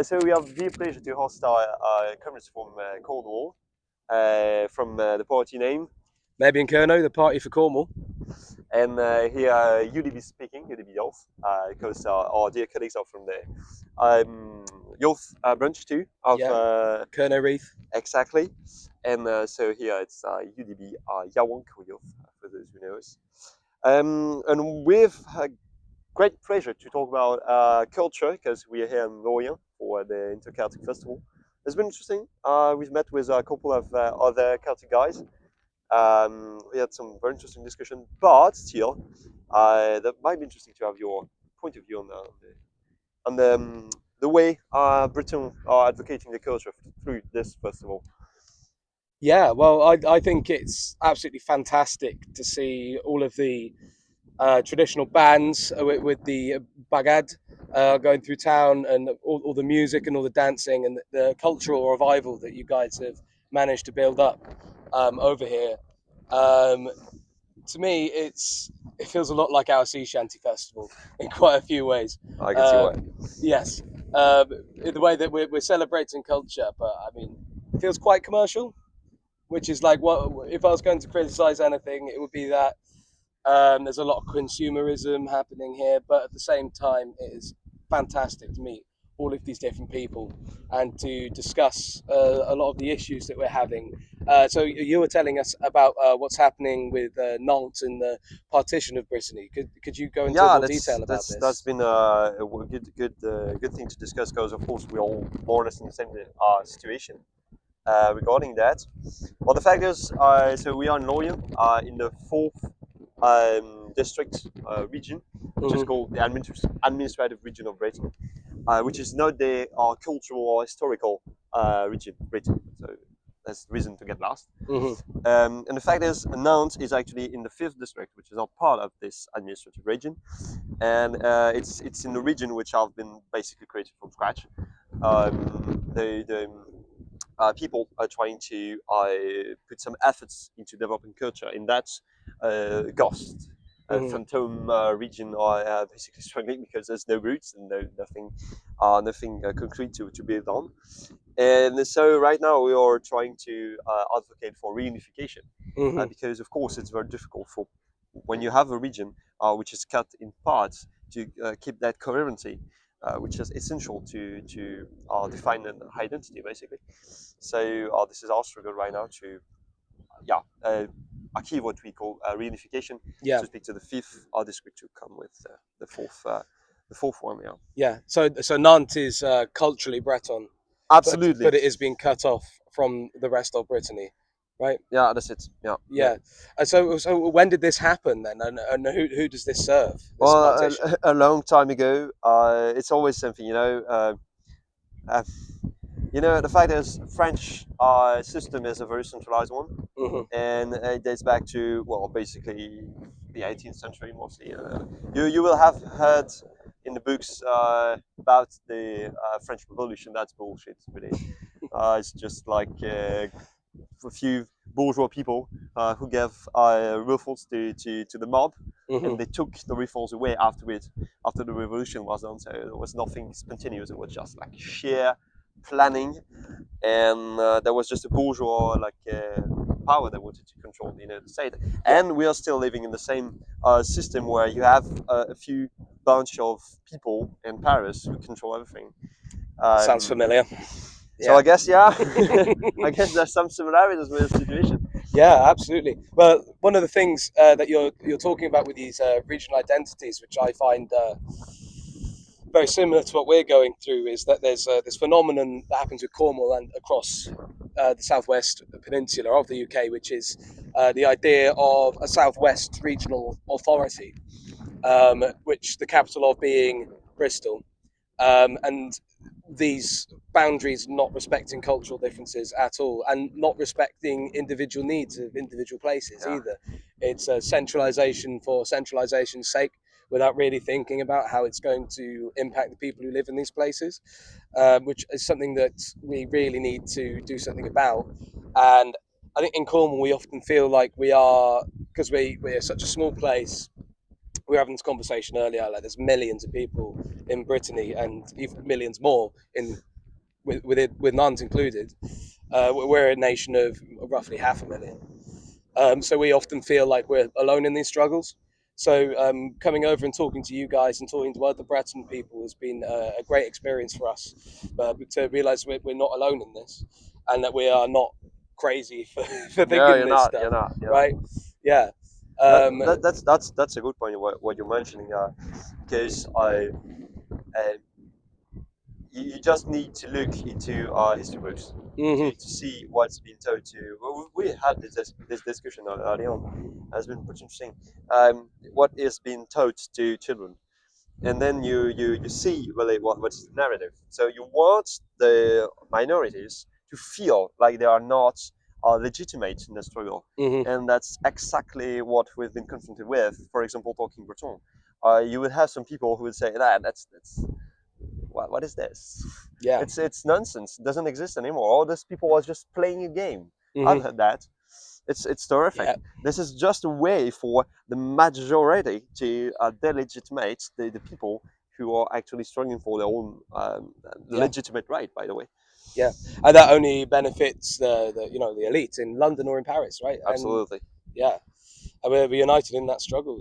So we have the pleasure to host our comrades from Cornwall, from the party name, Mebyon Kernow, the party for Cornwall. and here UDBy speaking, UDBy Youth, because our dear colleagues are from the youth branch too of Kernow Rydh. exactly, and so here it's UDBy Yawanko Youth for those who know us, and we've great pleasure to talk about culture because we are here in Lorient for the Interceltique Festival. It's been interesting. We've met with a couple of other Celtic guys. We had some very interesting discussion, but still, that might be interesting to have your point of view on the way Britain are advocating the culture through this festival. Yeah, well, I think it's absolutely fantastic to see all of the traditional bands with the bagad going through town, and all the music and all the dancing and the cultural revival that you guys have managed to build up over here. Um, to me, it feels a lot like our sea shanty festival in quite a few ways. I can see why. Yes, in the way that we're celebrating culture, but I mean, it feels quite commercial, which is like, what if I was going to criticize anything, it would be that there's a lot of consumerism happening here, but at the same time, it is fantastic to meet all of these different people and to discuss a lot of the issues that we're having. So you were telling us about what's happening with Nantes and the partition of Brittany. Could you go into Yeah, more detail about that's this? been a good thing to discuss because of course we're all more or less in the same situation regarding that. Well, the fact is, so we are in Lorient, in the fourth district region, which is Hmm. called the administrative region of Britain, which is not the cultural or historical region, Britain. So that's the reason to get lost. Hmm. And the fact is, Nantes is actually in the fifth district, which is not part of this administrative region, and it's in the region which have been basically created from scratch. The people are trying to put some efforts into developing culture in that ghost Hmm. phantom region are basically struggling because there's no roots and nothing concrete to build on. And so right now we are trying to advocate for reunification Hmm. because of course it's very difficult for when you have a region which is cut in parts to keep that coherency, which is essential to define an identity basically. So this is our struggle right now to yeah achieve what we call reunification Yeah, to speak to the fifth district to come with the fourth one. Yeah, yeah. So Nantes is culturally Breton, absolutely. but it is being cut off from the rest of Brittany, right? Yeah, that's it. Yeah, yeah. Yeah. So when did this happen then, and who does this serve? This Well, partition. a long time ago, it's always something, uh, the fact is, French system is a very centralized one, Hmm. and it dates back to well, basically the 18th century mostly. You will have heard in the books about the French Revolution. That's bullshit, really. It's just like a few bourgeois people who gave rifles to the mob, and Hmm. they took the rifles away after the revolution was done. So there was nothing spontaneous. It was just like sheer planning, and there was just a bourgeois power that wanted to control the state. Yeah. And we are still living in the same system where you have a few bunch of people in Paris who control everything. Sounds Um, familiar. so Yeah. I guess yeah, I guess there's some similarities with the situation. Yeah, absolutely. Well, one of the things that you're talking about with these regional identities, which I find very similar to what we're going through, is that there's this phenomenon that happens with Cornwall and across the southwest peninsula of the UK, which is the idea of a southwest regional authority, which the capital of being Bristol, and these boundaries not respecting cultural differences at all, and not respecting individual needs of individual places Yeah. either. It's a centralization for centralization's sake, without really thinking about how it's going to impact the people who live in these places, which is something that we really need to do something about. And I think in Cornwall we often feel like we are, because we're such a small place, we were having this conversation earlier. Like, there's millions of people in Brittany, and even millions more in with nuns included. We're a nation of roughly 500,000. So we often feel like we're alone in these struggles. So coming over and talking to you guys and talking to other Breton people has been a great experience for us. To realise we're not alone in this, and that we are not crazy for No, thinking you're this not. stuff, You're not. You're not. right? Yeah. Um, That's a good point. What you're mentioning, because you just need to look into history books mhm. to see what's been told to. We had this discussion early on. Has been pretty interesting. What is being taught to children, and then you see really what's the narrative. So you want the minorities to feel like they are not legitimate in the struggle, Mhm. and that's exactly what we've been confronted with. For example, talking Breton, you would have some people who would say that that's what is this? Yeah. It's nonsense. It doesn't exist anymore. All these people are just playing a game. I've Mhm. heard that. It's terrific. Yeah. This is just a way for the majority to delegitimate the people who are actually struggling for their own Yeah. legitimate right. By the way, Yeah. And that only benefits the elite in London or in Paris, right? And absolutely. yeah, and we're united in that struggle.